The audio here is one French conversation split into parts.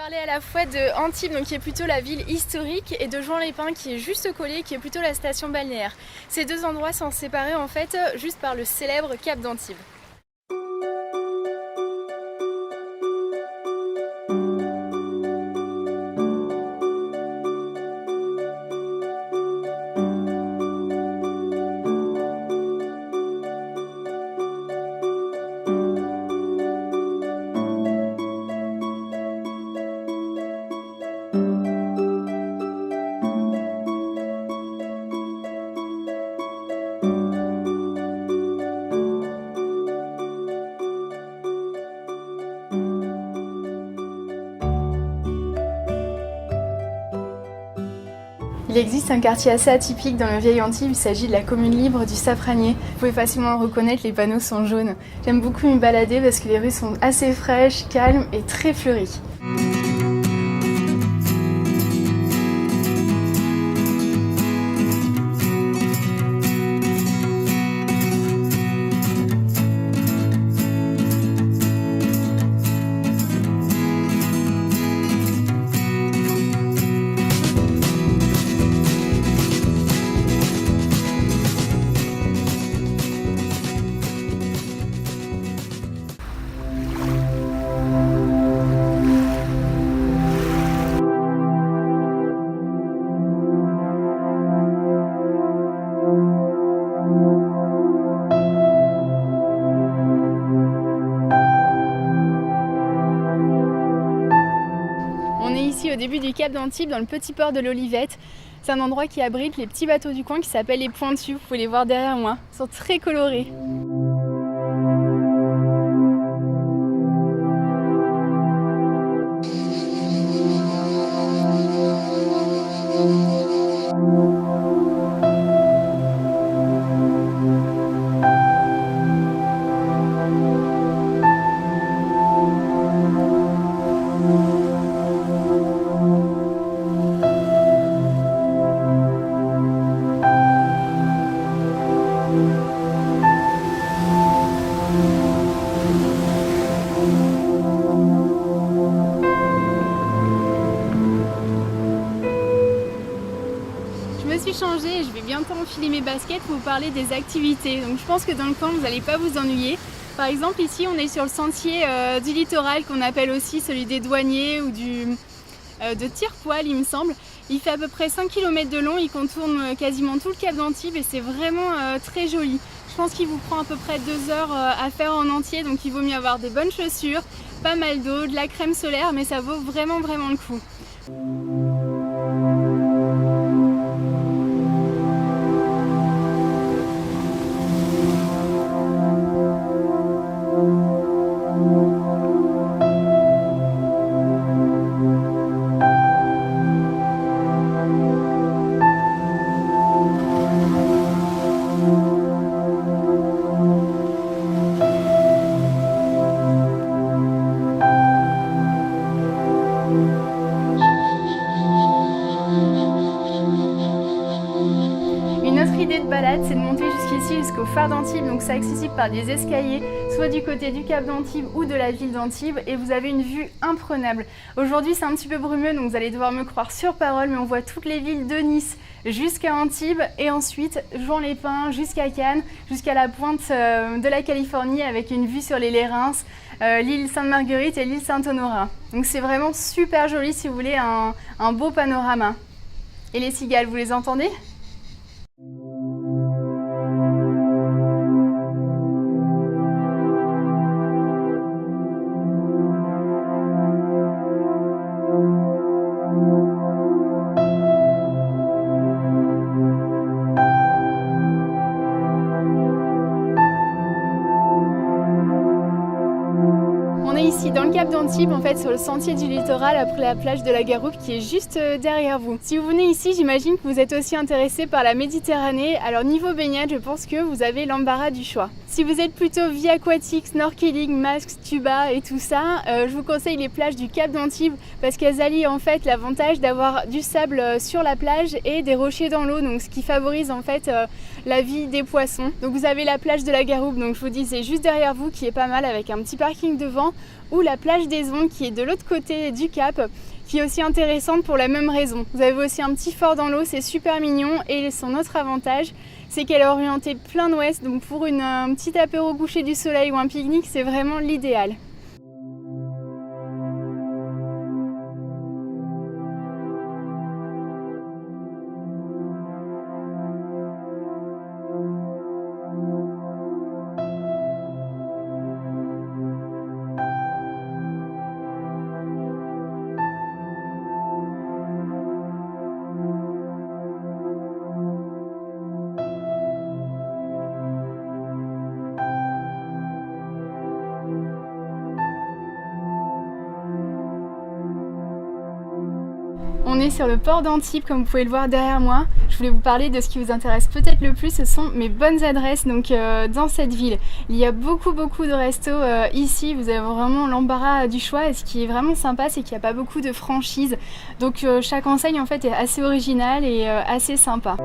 parler à la fois de Antibes, donc qui est plutôt la ville historique, et de Juan-les-Pins qui est juste collé, qui est plutôt la station balnéaire. Ces deux endroits sont séparés en fait juste par le célèbre cap d'Antibes. Il existe un quartier assez atypique dans le vieil Antibes, il s'agit de la commune libre du Safranier. Vous pouvez facilement le reconnaître, les panneaux sont jaunes. J'aime beaucoup m'y balader parce que les rues sont assez fraîches, calmes et très fleuries. On est ici au début du cap d'Antibes, dans le petit port de l'Olivette. C'est un endroit qui abrite les petits bateaux du coin qui s'appellent les Pointus. Vous pouvez les voir derrière moi. Ils sont très colorés. Je me suis changée et je vais bientôt enfiler mes baskets pour vous parler des activités. Donc je pense que dans le coin vous n'allez pas vous ennuyer. Par exemple ici on est sur le sentier du littoral qu'on appelle aussi celui des douaniers ou de tire-poil il me semble. Il fait à peu près 5 km de long, il contourne quasiment tout le cap d'Antibes et c'est vraiment très joli. Je pense qu'il vous prend à peu près 2 heures à faire en entier, donc il vaut mieux avoir des bonnes chaussures, pas mal d'eau, de la crème solaire, mais ça vaut vraiment le coup. L'idée de balade, c'est de monter jusqu'ici, jusqu'au phare d'Antibes, donc c'est accessible par des escaliers, soit du côté du cap d'Antibes ou de la ville d'Antibes, et vous avez une vue imprenable. Aujourd'hui c'est un petit peu brumeux, donc vous allez devoir me croire sur parole, mais on voit toutes les villes de Nice jusqu'à Antibes, et ensuite Juan-les-Pins jusqu'à Cannes, jusqu'à la pointe de la Californie, avec une vue sur les Lérins, l'île Sainte-Marguerite et l'île Saint-Honorat. Donc c'est vraiment super joli si vous voulez un beau panorama. Et les cigales, vous les entendez ? On est ici dans le cap d'Antibes, en fait sur le sentier du littoral après la plage de la Garoupe qui est juste derrière vous. Si vous venez ici, j'imagine que vous êtes aussi intéressé par la Méditerranée. Alors niveau baignade, je pense que vous avez l'embarras du choix. Si vous êtes plutôt vie aquatique, snorkeling, masque, tuba et tout ça, je vous conseille les plages du cap d'Antibes parce qu'elles allient en fait l'avantage d'avoir du sable sur la plage et des rochers dans l'eau, donc ce qui favorise en fait la vie des poissons. Donc vous avez la plage de la Garoupe, donc je vous dis c'est juste derrière vous qui est pas mal avec un petit parking devant. ou la plage des Ondes qui est de l'autre côté du cap, qui est aussi intéressante pour la même raison. Vous avez aussi un petit fort dans l'eau, c'est super mignon et son autre avantage, c'est qu'elle est orientée plein ouest, donc pour un petit apéro au coucher du soleil ou un pique-nique, c'est vraiment l'idéal. On est sur le port d'Antibes, comme vous pouvez le voir derrière moi. Je voulais vous parler de ce qui vous intéresse peut-être le plus, ce sont mes bonnes adresses dans cette ville. Il y a beaucoup de restos ici, vous avez vraiment l'embarras du choix et ce qui est vraiment sympa, c'est qu'il n'y a pas beaucoup de franchises. Donc chaque enseigne en fait est assez originale et assez sympa.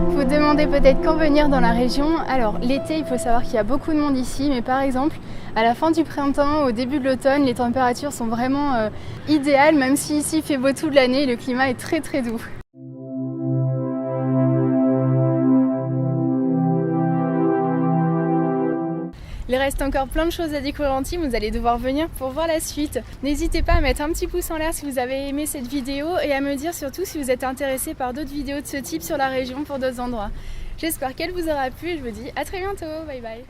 Vous demandez peut-être quand venir dans la région. Alors l'été, il faut savoir qu'il y a beaucoup de monde ici, mais par exemple à la fin du printemps, au début de l'automne, les températures sont vraiment idéales, même si ici il fait beau toute l'année, le climat est très doux. Il reste encore plein de choses à découvrir en Antibes, vous allez devoir venir pour voir la suite. N'hésitez pas à mettre un petit pouce en l'air si vous avez aimé cette vidéo et à me dire surtout si vous êtes intéressé par d'autres vidéos de ce type sur la région pour d'autres endroits. J'espère qu'elle vous aura plu et je vous dis à très bientôt, bye bye.